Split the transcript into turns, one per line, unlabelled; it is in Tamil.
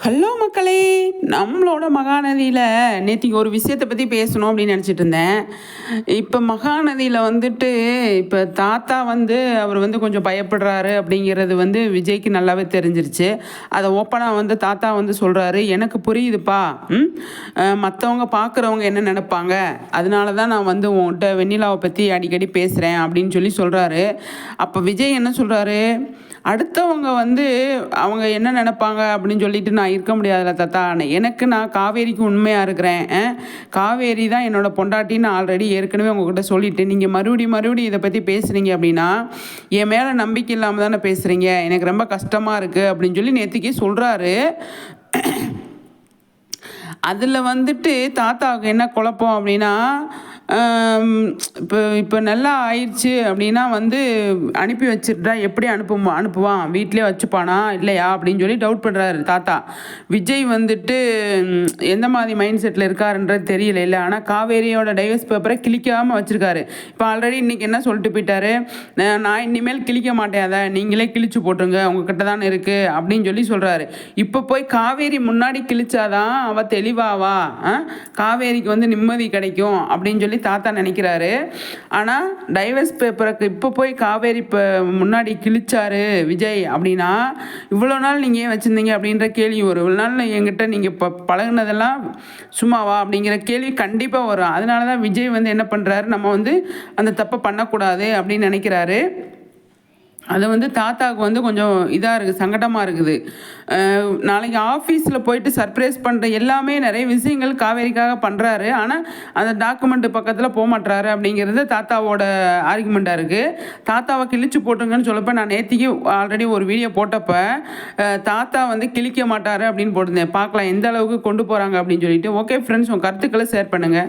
ஹலோ மக்களே! நம்மளோட மகாநதியில நேத்திக்கு ஒரு விஷயத்த பத்தி பேசணும் அப்படின்னு நினச்சிட்டு இருந்தேன். இப்ப மகாநதியில வந்துட்டு இப்ப தாத்தா வந்து அவர் வந்து கொஞ்சம் பயப்படுறாரு அப்படிங்கிறது வந்து விஜய்க்கு நல்லாவே தெரிஞ்சிருச்சு. அத ஓப்பனா வந்து தாத்தா வந்து சொல்றாரு, "எனக்கு புரியுதுப்பா. ம். மத்தவங்க பார்க்குறவங்க என்ன நெனைப்பாங்க? அதனால தான் நான் வந்து உன்கிட்ட வெண்ணிலாவ பத்தி அடிக்கடி பேசுறேன்" அப்படின்னு சொல்லி சொல்றாரு. அப்ப விஜய் என்ன சொல்றாரு, "அடுத்தவங்க வந்து அவங்க என்ன நெனைப்பாங்க அப்படின்னு சொல்லிட்டு நான் இருக்க முடியாதுல்ல தாத்தா. நான் காவேரிக்கு உண்மையா இருக்கிறேன். காவேரி தான் என்னோட பொண்டாட்டின்னு ஆல்ரெடி ஏற்கனவே உங்ககிட்ட சொல்லிட்டேன். நீங்க மறுபடியும் இத பத்தி பேசுறீங்க அப்படின்னா, என் மேல நம்பிக்கை இல்லாம தானே பேசுறீங்க. எனக்கு ரொம்ப கஷ்டமா இருக்கு" அப்படின்னு சொல்லி நேத்திக்கு சொல்றாரு. அதில வந்துட்டு தாத்தாவுக்கு என்ன குழப்பம் அப்படின்னா, அம் இப்போ இப்போ நல்லா ஆயிருச்சு அப்படின்னா வந்து அனுப்பி வச்சுட்டா எப்படி அனுப்புவான்? வீட்லயே வச்சுப்பானா? இல்லையா? அப்படின்னு சொல்லி டவுட் பண்றாரு தாத்தா. விஜய் வந்துட்டு எந்த மாதிரி மைண்ட் செட்ல இருக்காருன்றது தெரியலைல்ல. ஆனா காவேரியோட டைவர்ஸ் பேப்பர கிழிக்காம வச்சிருக்காரு. இப்போ ஆல்ரெடி இன்னைக்கு என்ன சொல்லிட்டு போயிட்டாரு, நான் இனிமேல் கிழிக்க மாட்டேன் அத. நீங்களே கிழிச்சு போட்டுருங்க. உங்ககிட்ட தானே இருக்கு" அப்படின்னு சொல்லி சொல்றாரு. இப்போ போய் காவேரி முன்னாடி கிழிச்சா தான் அவ தெளிவாவா? காவேரிக்கு வந்து நிம்மதி கிடைக்கும் அப்படின்னு சொல்லி தாத்தா நினைக்கிறாரு. ஆனா டைவர்ஸ் பேப்பருக்கு இப்போ போய் காவேரி முன்னாடி கிழிச்சாரு விஜய் அப்படின்னா, இவ்வளோ நாள் நீங்க ஏன் வச்சிருந்தீங்க அப்படின்ற கேள்வி வரும். இவ்வளோ நாள் என்கிட்ட நீங்க பழகுனதெல்லாம் சும்மாவா அப்படிங்கிற கேள்வி கண்டிப்பா வரும். அதனால தான் விஜய் வந்து என்ன பண்றாரு, நம்ம வந்து அந்த தப்ப பண்ணக்கூடாது அப்படின்னு நினைக்கிறாரு. அது வந்து தாத்தாவுக்கு வந்து கொஞ்சம் இதா இருக்கு, சங்கடமா இருக்குது. நாளைக்கு ஆஃபீஸில போயிட்டு சர்ப்ரைஸ் பண்ற எல்லாமே நெறைய விஷயங்கள் காவேரிக்காக பண்றாரு. ஆனா, அந்த டாக்குமெண்ட் பக்கத்தில போமாட்றாரு அப்படிங்கிறது தாத்தாவோட ஆர்குமெண்ட்டா இருக்கு. தாத்தாவ கிழிச்சு போட்டுருங்கன்னு சொல்லப்ப நான் நேத்திக்கு ஆல்ரெடி ஒரு வீடியோ போட்டப்ப, தாத்தா வந்து கிழிக்க மாட்டாரு அப்படின்னு போட்டிருந்தேன். பார்க்கலாம் எந்த அளவுக்கு கொண்டு போறாங்க அப்படின்னு சொல்லிட்டு. ஓகே ஃப்ரெண்ட்ஸ், உங்க கருத்துக்கள ஷேர் பண்ணுங்க.